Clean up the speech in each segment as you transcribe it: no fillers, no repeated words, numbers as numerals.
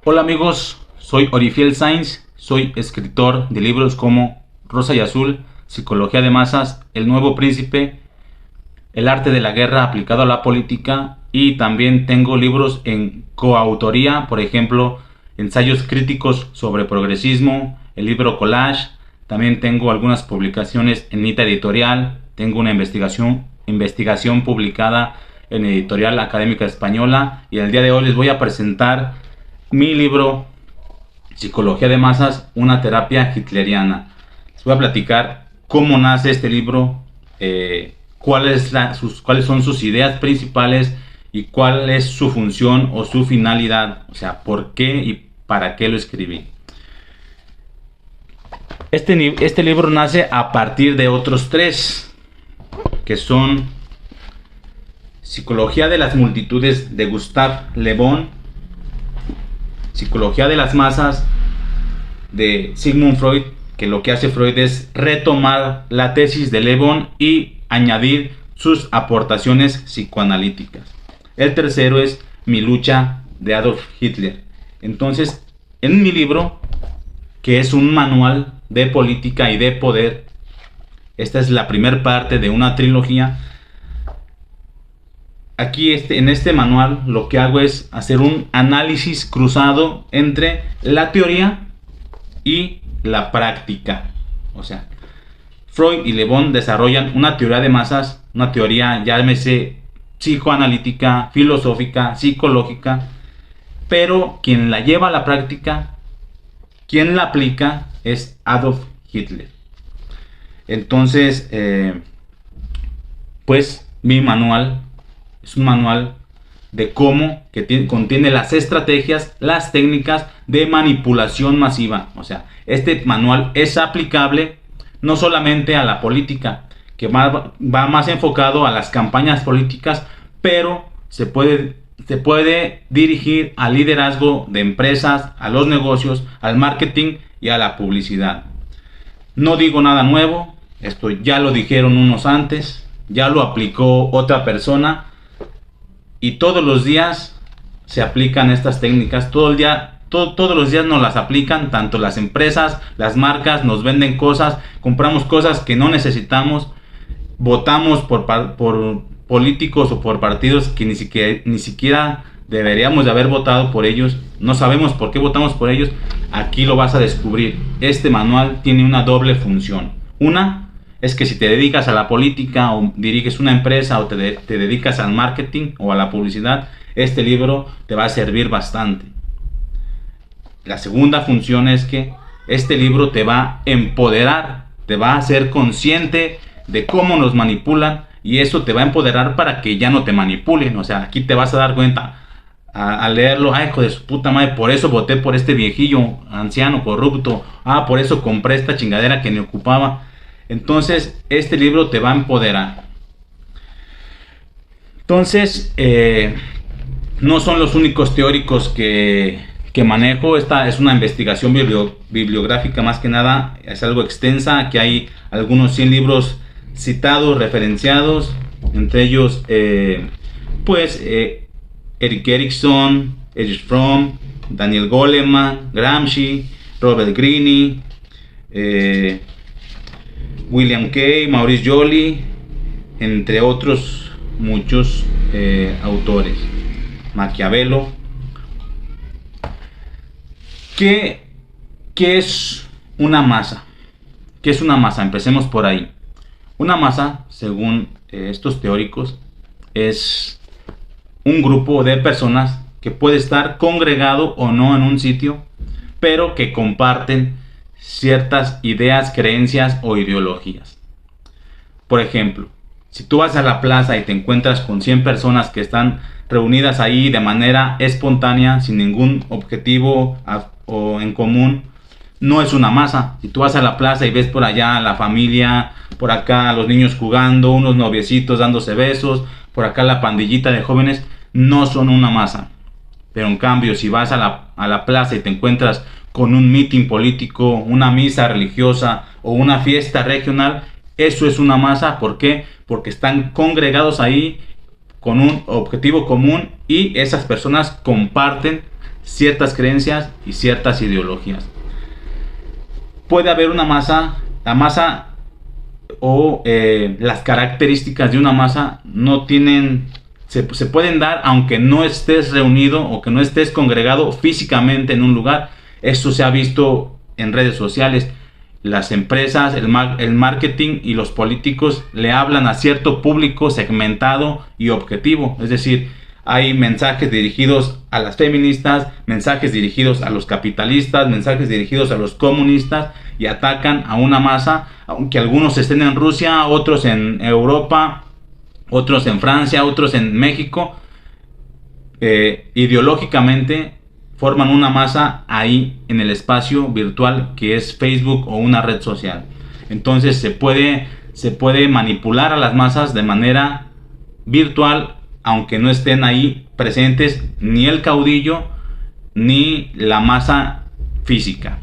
Hola amigos, soy Orifiel Sainz, soy escritor de libros como Rosa y Azul, Psicología de Masas, El Nuevo Príncipe, El Arte de la Guerra aplicado a la política, y también tengo libros en coautoría, por ejemplo, ensayos críticos sobre progresismo, el libro Collage. También tengo algunas publicaciones en Nita Editorial, tengo una investigación publicada en Editorial Académica Española, y el día de hoy les voy a presentar mi libro Psicología de Masas, una terapia hitleriana. Les voy a platicar cómo nace este libro, cuáles son sus ideas principales y cuál es su función o su finalidad, o sea, por qué y para qué lo escribí. Este libro nace a partir de otros tres, que son Psicología de las Multitudes de Gustave Le Bon, Psicología de las Masas de Sigmund Freud, que lo que hace Freud es retomar la tesis de Le Bon y añadir sus aportaciones psicoanalíticas. El tercero es Mi lucha de Adolf Hitler. Entonces, en mi libro, que es un manual de política y de poder, esta es la primera parte de una trilogía. Aquí en este manual lo que hago es hacer un análisis cruzado entre la teoría y la práctica. O sea, Freud y Le Bon desarrollan una teoría de masas, una teoría, llámese psicoanalítica, filosófica, psicológica, pero quien la lleva a la práctica, quien la aplica, es Adolf Hitler. Entonces, pues mi manual es un manual de cómo, contiene las estrategias, las técnicas de manipulación masiva. O sea, este manual es aplicable no solamente a la política, que va más enfocado a las campañas políticas, pero se puede dirigir al liderazgo de empresas, a los negocios, al marketing y a la publicidad. No digo nada nuevo, esto ya lo dijeron unos antes, ya lo aplicó otra persona, y todos los días se aplican estas técnicas. Todos los días nos las aplican, tanto las empresas, las marcas, nos venden cosas, compramos cosas que no necesitamos, votamos por políticos o por partidos que ni siquiera deberíamos de haber votado por ellos, no sabemos por qué votamos por ellos. Aquí lo vas a descubrir. Este manual tiene una doble función. Una es que si te dedicas a la política o diriges una empresa o te dedicas al marketing o a la publicidad, este libro te va a servir bastante. La segunda función es que este libro te va a empoderar, te va a hacer consciente de cómo nos manipulan, y eso te va a empoderar para que ya no te manipulen. O sea, aquí te vas a dar cuenta al leerlo: ay, hijo de su puta madre, por eso voté por este viejillo anciano corrupto, por eso compré esta chingadera que me ocupaba. Entonces, este libro te va a empoderar. Entonces, no son los únicos teóricos que manejo. Esta es una investigación bibliográfica, más que nada, es algo extensa, que hay algunos 100 libros citados, referenciados, entre ellos, Erik Erikson, Erich Fromm, Daniel Goleman, Gramsci, Robert Greene, William Kay, Maurice Joly, entre otros muchos autores. Maquiavelo. ¿Qué es una masa? ¿Qué es una masa? Empecemos por ahí. Una masa, según estos teóricos, es un grupo de personas que puede estar congregado o no en un sitio, pero que comparten ciertas ideas, creencias o ideologías. Por ejemplo, si tú vas a la plaza y te encuentras con 100 personas que están reunidas ahí de manera espontánea, sin ningún objetivo o en común, no es una masa. Si tú vas a la plaza y ves por allá a la familia, por acá a los niños jugando, unos noviecitos dándose besos, por acá la pandillita de jóvenes, no son una masa. Pero en cambio, si vas a la plaza y te encuentras con un mitin político, una misa religiosa o una fiesta regional, eso es una masa. ¿Por qué? Porque están congregados ahí con un objetivo común, y esas personas comparten ciertas creencias y ciertas ideologías. Puede haber una masa, la masa o las características de una masa no tienen, se pueden dar aunque no estés reunido o que no estés congregado físicamente en un lugar. Esto se ha visto en redes sociales. Las empresas, el marketing y los políticos le hablan a cierto público segmentado y objetivo. Es decir, hay mensajes dirigidos a las feministas, mensajes dirigidos a los capitalistas, mensajes dirigidos a los comunistas, y atacan a una masa, aunque algunos estén en Rusia, otros en Europa, otros en Francia, otros en México. Ideológicamente forman una masa ahí en el espacio virtual que es Facebook o una red social. Entonces se puede manipular a las masas de manera virtual, aunque no estén ahí presentes ni el caudillo ni la masa física.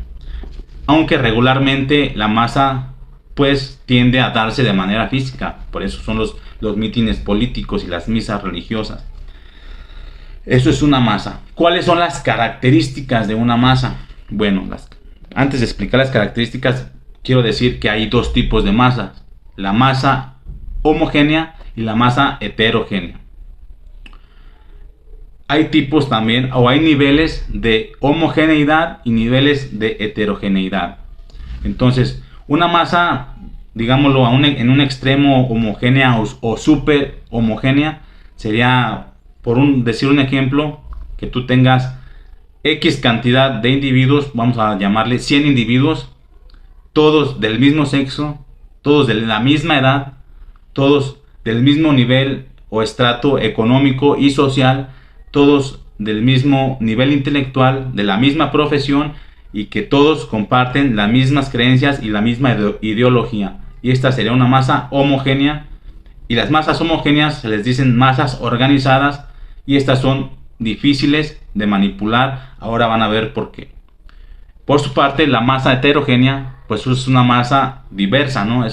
Aunque regularmente la masa pues tiende a darse de manera física. Por eso son los mítines políticos y las misas religiosas. Eso es una masa. ¿Cuáles son las características de una masa? Bueno, antes de explicar las características, quiero decir que hay dos tipos de masas: la masa homogénea y la masa heterogénea. Hay tipos también, o hay niveles de homogeneidad y niveles de heterogeneidad. Entonces, una masa, digámoslo, en un extremo homogénea o súper homogénea, sería, decir un ejemplo, que tú tengas X cantidad de individuos, vamos a llamarle 100 individuos, todos del mismo sexo, todos de la misma edad, todos del mismo nivel o estrato económico y social, todos del mismo nivel intelectual, de la misma profesión, y que todos comparten las mismas creencias y la misma ideología. Y esta sería una masa homogénea. Y las masas homogéneas se les dicen masas organizadas, y estas son difíciles de manipular. Ahora van a ver por qué. Por su parte, la masa heterogénea pues es una masa diversa, ¿no?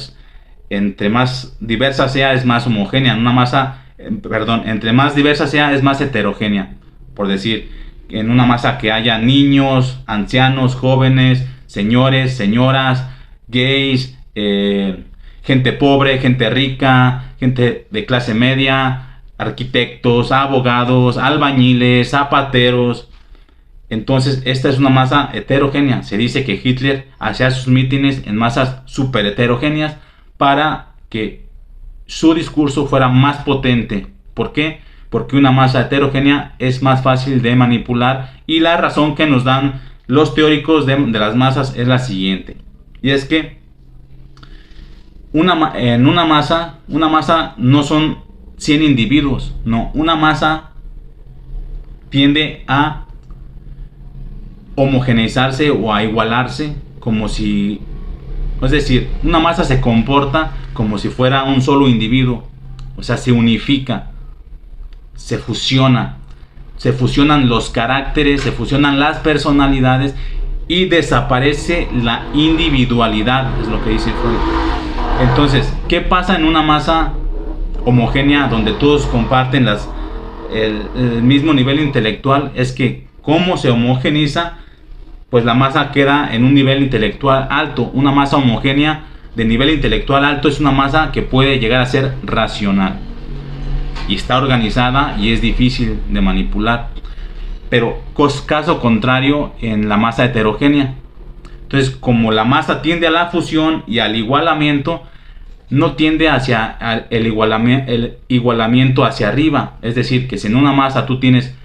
Entre más diversa sea, es más homogénea. Entre más diversa sea, es más heterogénea. Por decir, en una masa que haya niños, ancianos, jóvenes, señores, señoras, gays, gente pobre, gente rica, gente de clase media, arquitectos, abogados, albañiles, zapateros. Entonces esta es una masa heterogénea. Se dice que Hitler hacía sus mítines en masas super heterogéneas para que su discurso fuera más potente. ¿Por qué? Porque una masa heterogénea es más fácil de manipular, y la razón que nos dan los teóricos de las masas es la siguiente, y es que en una masa no son 100 individuos, no, una masa tiende a homogeneizarse o a igualarse, es decir, una masa se comporta como si fuera un solo individuo, o sea, se unifica, se fusionan los caracteres, se fusionan las personalidades y desaparece la individualidad, es lo que dice Freud. Entonces, ¿qué pasa en una masa homogénea donde todos comparten el mismo nivel intelectual? Es que, ¿cómo se homogeneiza? Pues la masa queda en un nivel intelectual alto. Una masa homogénea de nivel intelectual alto es una masa que puede llegar a ser racional y está organizada y es difícil de manipular. Pero caso contrario en la masa heterogénea. Entonces, como la masa tiende a la fusión y al igualamiento, no tiende hacia el igualamiento hacia arriba. Es decir, que si en una masa tú tienes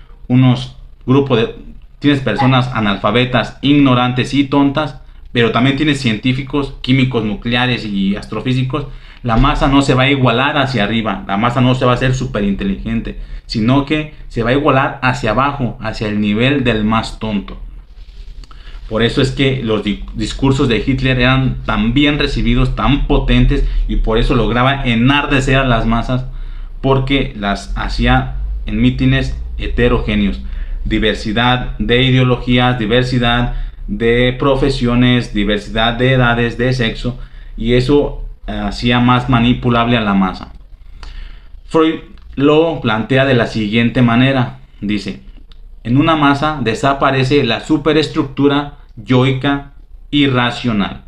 tienes personas analfabetas, ignorantes y tontas, pero también tienes científicos, químicos, nucleares y astrofísicos, la masa no se va a igualar hacia arriba, la masa no se va a hacer súper inteligente, sino que se va a igualar hacia abajo, hacia el nivel del más tonto. Por eso es que los discursos de Hitler eran tan bien recibidos, tan potentes, y por eso lograba enardecer a las masas, porque las hacía en mítines heterogéneos. Diversidad de ideologías, diversidad de profesiones, diversidad de edades, de sexo, y eso hacía más manipulable a la masa. Freud lo plantea de la siguiente manera. Dice, en una masa desaparece la superestructura yoica irracional.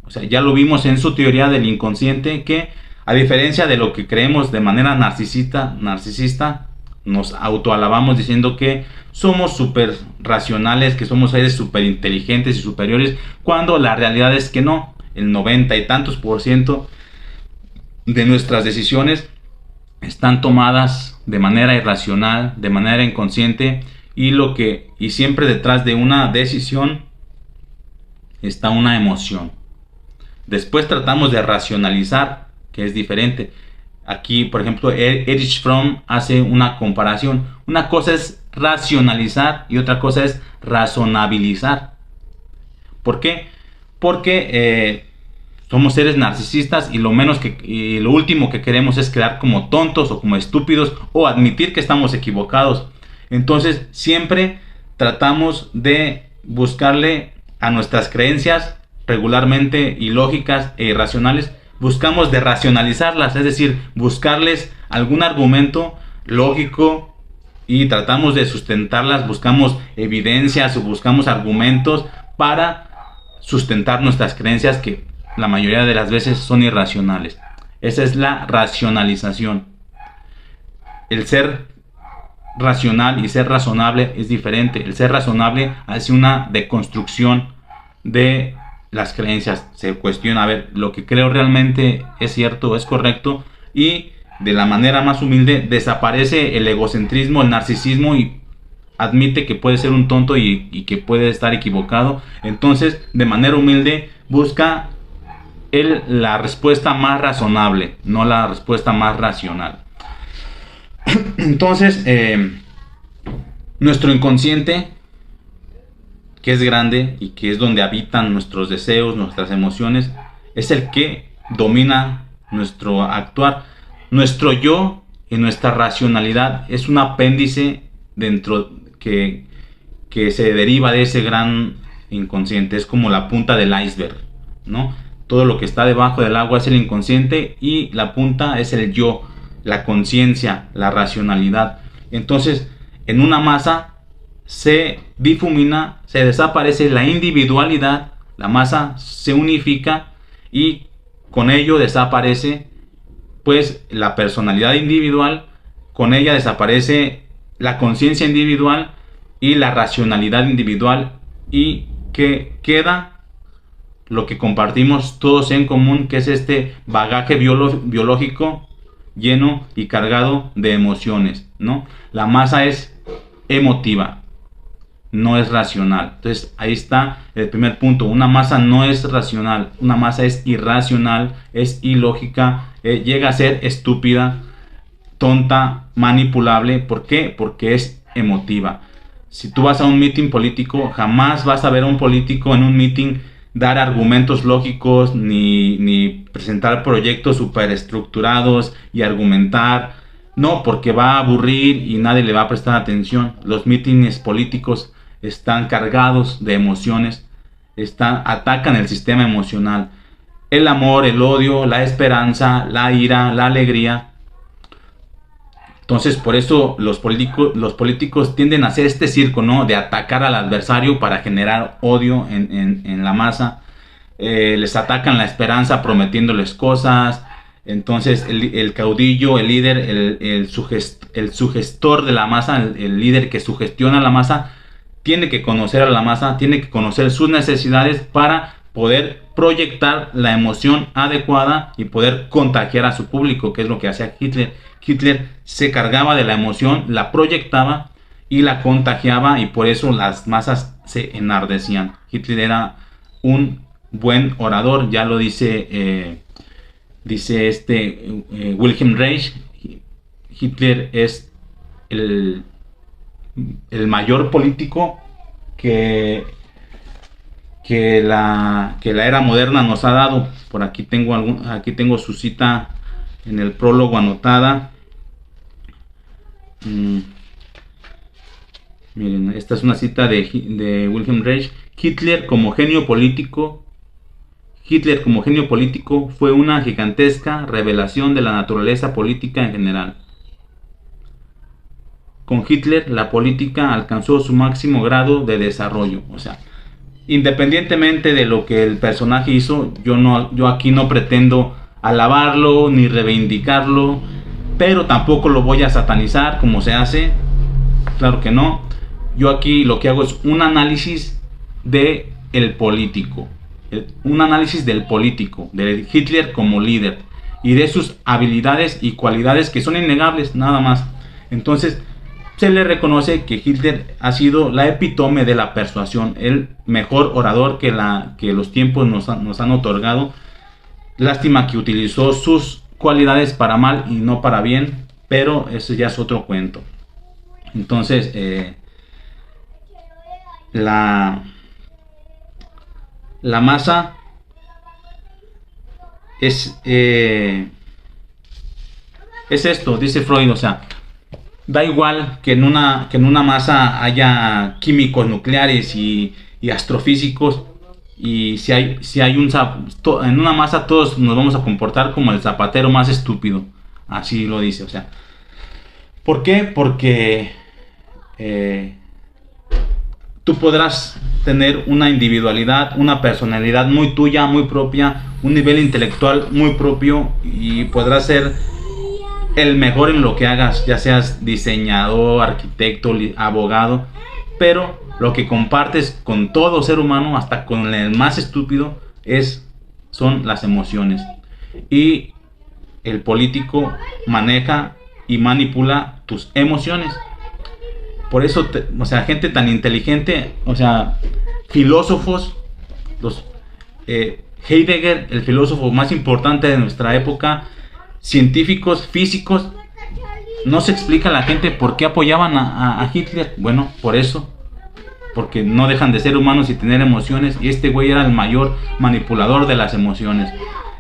O sea, ya lo vimos en su teoría del inconsciente, que a diferencia de lo que creemos de manera narcisista, nos autoalabamos diciendo que somos súper racionales, que somos seres súper inteligentes y superiores, cuando la realidad es que no. El 90 y tantos % de nuestras decisiones están tomadas de manera irracional, de manera inconsciente, y siempre detrás de una decisión está una emoción. Después tratamos de racionalizar, que es diferente. Aquí, por ejemplo, Erich Fromm hace una comparación. Una cosa es racionalizar y otra cosa es razonabilizar. ¿Por qué? Porque somos seres narcisistas y lo último que queremos es quedar como tontos o como estúpidos o admitir que estamos equivocados. Entonces siempre tratamos de buscarle a nuestras creencias regularmente ilógicas e irracionales, buscamos de racionalizarlas, es decir, buscarles algún argumento lógico y tratamos de sustentarlas, buscamos evidencias o buscamos argumentos para sustentar nuestras creencias, que la mayoría de las veces son irracionales. Esa es la racionalización. El ser racional y ser razonable es diferente. El ser razonable hace una deconstrucción de las creencias, se cuestiona, a ver, lo que creo realmente es cierto, es correcto, y de la manera más humilde desaparece el egocentrismo, el narcisismo, y admite que puede ser un tonto y que puede estar equivocado. Entonces, de manera humilde, busca la respuesta más razonable, no la respuesta más racional. Entonces, nuestro inconsciente, que es grande y que es donde habitan nuestros deseos, nuestras emociones, es el que domina nuestro actuar. Nuestro yo y nuestra racionalidad es un apéndice dentro que se deriva de ese gran inconsciente. Es como la punta del iceberg, ¿no? Todo lo que está debajo del agua es el inconsciente y la punta es el yo, la conciencia, la racionalidad. Entonces, en una masa se difumina, se desaparece la individualidad, la masa se unifica y con ello desaparece pues la personalidad individual, con ella desaparece la conciencia individual y la racionalidad individual, y que queda lo que compartimos todos en común, que es este bagaje biológico lleno y cargado de emociones, ¿no? La masa es emotiva, no es racional. Entonces ahí está el primer punto. Una masa no es racional, una masa es irracional, es ilógica, llega a ser estúpida, tonta, manipulable. ¿Por qué? Porque es emotiva. Si tú vas a un meeting político, jamás vas a ver a un político en un meeting dar argumentos lógicos ni presentar proyectos superestructurados y argumentar. No, porque va a aburrir y nadie le va a prestar atención. Los mítines políticos están cargados de emociones, atacan el sistema emocional. El amor, el odio, la esperanza, la ira, la alegría. Entonces, por eso los políticos tienden a hacer este circo, ¿no? De atacar al adversario para generar odio en la masa. Les atacan la esperanza prometiéndoles cosas. Entonces el caudillo, el líder, el sugestor de la masa, el líder que sugestiona a la masa, tiene que conocer a la masa, tiene que conocer sus necesidades para poder proyectar la emoción adecuada y poder contagiar a su público, que es lo que hacía Hitler. Hitler se cargaba de la emoción, la proyectaba y la contagiaba, y por eso las masas se enardecían. Hitler era un buen orador, ya lo dice Wilhelm Reich. Hitler es el mayor político que la era moderna nos ha dado. Por aquí aquí tengo su cita en el prólogo anotada. Miren, esta es una cita de Wilhelm Reich. Hitler como genio político fue una gigantesca revelación de la naturaleza política en general. con Hitler la política alcanzó su máximo grado de desarrollo. O sea, independientemente de lo que el personaje hizo, yo aquí no pretendo alabarlo ni reivindicarlo, pero tampoco lo voy a satanizar como se hace. Claro que no. Yo aquí lo que hago es un análisis de el político, un análisis del político, de Hitler como líder y de sus habilidades y cualidades que son innegables, nada más. Entonces se le reconoce que Hitler ha sido la epítome de la persuasión, el mejor orador que los tiempos nos han otorgado. Lástima que utilizó sus cualidades para mal y no para bien, pero eso ya es otro cuento. Entonces la masa es esto, dice Freud. O sea, da igual que en una masa haya químicos nucleares y astrofísicos, y si hay en una masa todos nos vamos a comportar como el zapatero más estúpido, así lo dice. O sea, ¿por qué? Porque tú podrás tener una individualidad, una personalidad muy tuya, muy propia, un nivel intelectual muy propio, y podrás ser el mejor en lo que hagas, ya seas diseñador, arquitecto, abogado, pero lo que compartes con todo ser humano, hasta con el más estúpido, son las emociones. Y el político maneja y manipula tus emociones. Por eso, o sea, gente tan inteligente, o sea, filósofos, Heidegger, el filósofo más importante de nuestra época, científicos, físicos, no se explica a la gente por qué apoyaban a Hitler. Bueno, por eso, porque no dejan de ser humanos y tener emociones, y este güey era el mayor manipulador de las emociones.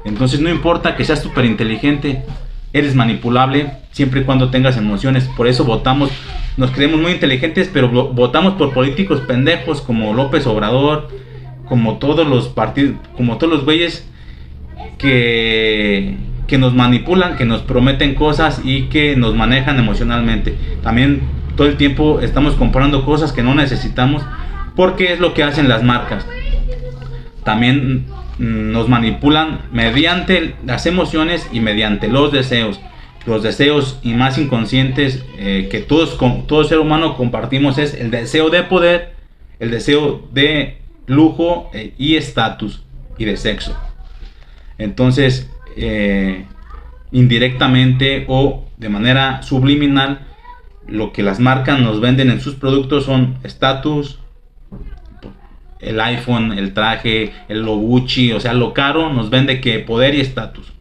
Entonces no importa que seas súper inteligente, eres manipulable siempre y cuando tengas emociones. Por eso votamos, nos creemos muy inteligentes, pero votamos por políticos pendejos como López Obrador, como todos los partidos, como todos los güeyes que nos manipulan, que nos prometen cosas y que nos manejan emocionalmente. También todo el tiempo estamos comprando cosas que no necesitamos, porque es lo que hacen las marcas. También nos manipulan mediante las emociones y mediante los deseos. Los deseos y más inconscientes que todo ser humano compartimos es el deseo de poder, el deseo de lujo y estatus y de sexo. Entonces, indirectamente o de manera subliminal, lo que las marcas nos venden en sus productos son estatus, el iPhone, el traje, el Gucci, o sea, lo caro nos vende que poder y estatus.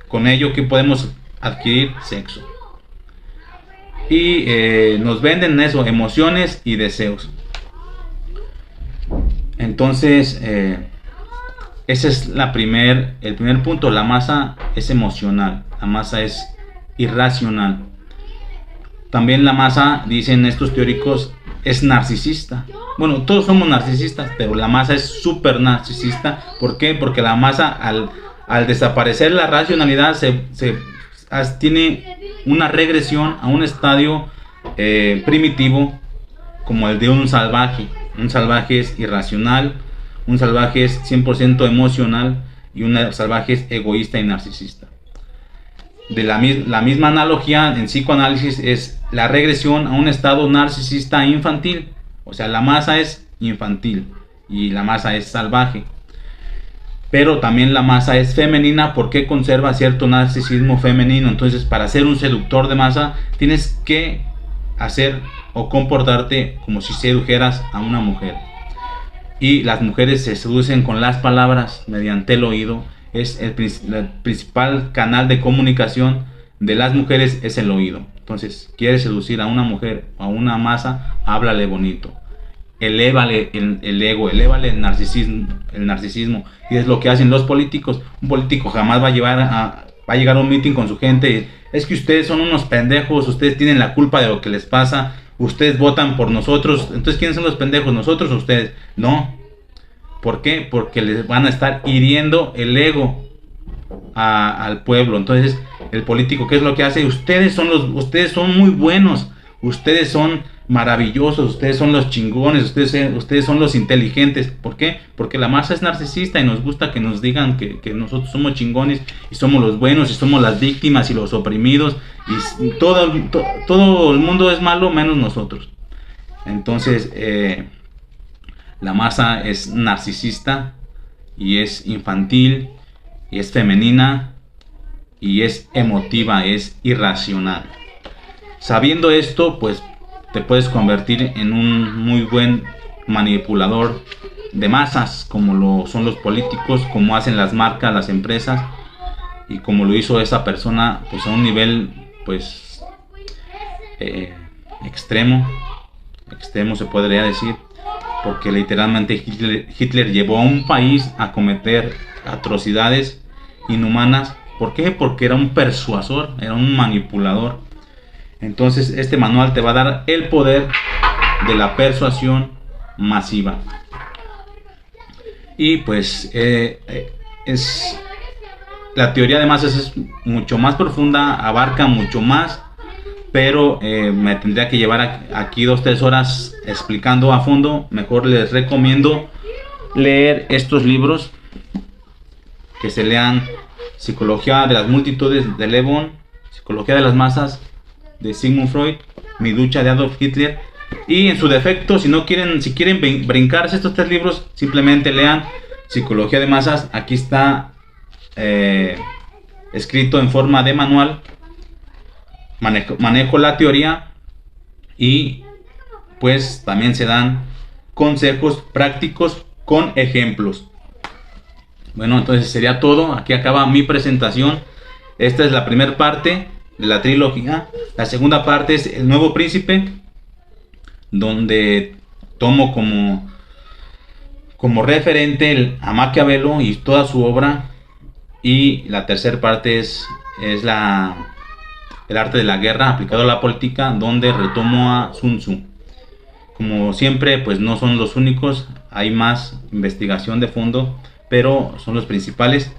Con ello que podemos adquirir sexo. Y nos venden eso, emociones y deseos. Entonces, ese es el primer punto. La masa es emocional, la masa es irracional. También la masa, dicen estos teóricos, es narcisista. Bueno, todos somos narcisistas, pero la masa es súper narcisista. ¿Por qué? Porque la masa, al desaparecer la racionalidad, tiene una regresión a un estadio primitivo, como el de un salvaje. Un salvaje es irracional, un salvaje es 100% emocional, y un salvaje es egoísta y narcisista. De la misma analogía en psicoanálisis es la regresión a un estado narcisista infantil. O sea, la masa es infantil y la masa es salvaje. Pero también la masa es femenina porque conserva cierto narcisismo femenino. Entonces, para ser un seductor de masa, tienes que hacer o comportarte como si sedujeras a una mujer. Y las mujeres se seducen con las palabras, mediante el oído. El principal canal de comunicación de las mujeres es el oído. Entonces, quieres seducir a una mujer o a una masa, háblale bonito, elévale el ego, elévale el narcisismo, y es lo que hacen los políticos. Un político jamás va a llegar a un meeting con su gente: es que ustedes son unos pendejos, ustedes tienen la culpa de lo que les pasa, ustedes votan por nosotros. Entonces, ¿quiénes son los pendejos, nosotros o ustedes? No. ¿Por qué? Porque les van a estar hiriendo el ego al pueblo. Entonces, el político, ¿qué es lo que hace? Ustedes son muy buenos, ustedes son maravillosos, ustedes son los chingones, ustedes son los inteligentes. ¿Por qué? Porque la masa es narcisista y nos gusta que nos digan que nosotros somos chingones y somos los buenos y somos las víctimas y los oprimidos y todo el mundo es malo menos nosotros. Entonces la masa es narcisista y es infantil y es femenina y es emotiva, es irracional. Sabiendo esto, pues te puedes convertir en un muy buen manipulador de masas, como lo son los políticos, como hacen las marcas, las empresas, y como lo hizo esa persona, pues a un nivel pues extremo se podría decir, porque literalmente Hitler llevó a un país a cometer atrocidades inhumanas. ¿Por qué? Porque era un persuasor, era un manipulador. Entonces este manual te va a dar el poder de la persuasión masiva. Y pues la teoría de masas es mucho más profunda, abarca mucho más, pero me tendría que llevar aquí 2-3 horas explicando a fondo. Mejor les recomiendo leer estos libros, que se lean Psicología de las Multitudes de Le Bon, Psicología de las Masas de Sigmund Freud, Mi Ducha de Adolf Hitler, y en su defecto, si quieren brincarse estos 3 libros, simplemente lean Psicología de Masas. Aquí está escrito en forma de manual. Manejo la teoría y pues también se dan consejos prácticos con ejemplos. Bueno, entonces sería todo. Aquí acaba mi presentación. Esta es la primera parte de la trilogía. La segunda parte es El Nuevo Príncipe, donde tomo como referente a Maquiavelo y toda su obra. Y la tercera parte es el arte de la guerra aplicado a la política, donde retomo a Sun Tzu. Como siempre, pues no son los únicos, hay más investigación de fondo, pero son los principales.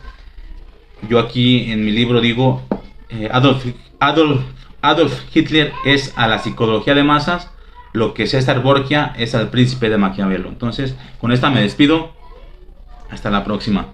Yo aquí en mi libro digo, Adolf Hitler es a la psicología de masas lo que César Borgia es al príncipe de Maquiavelo. Entonces, con esta me despido. Hasta la próxima.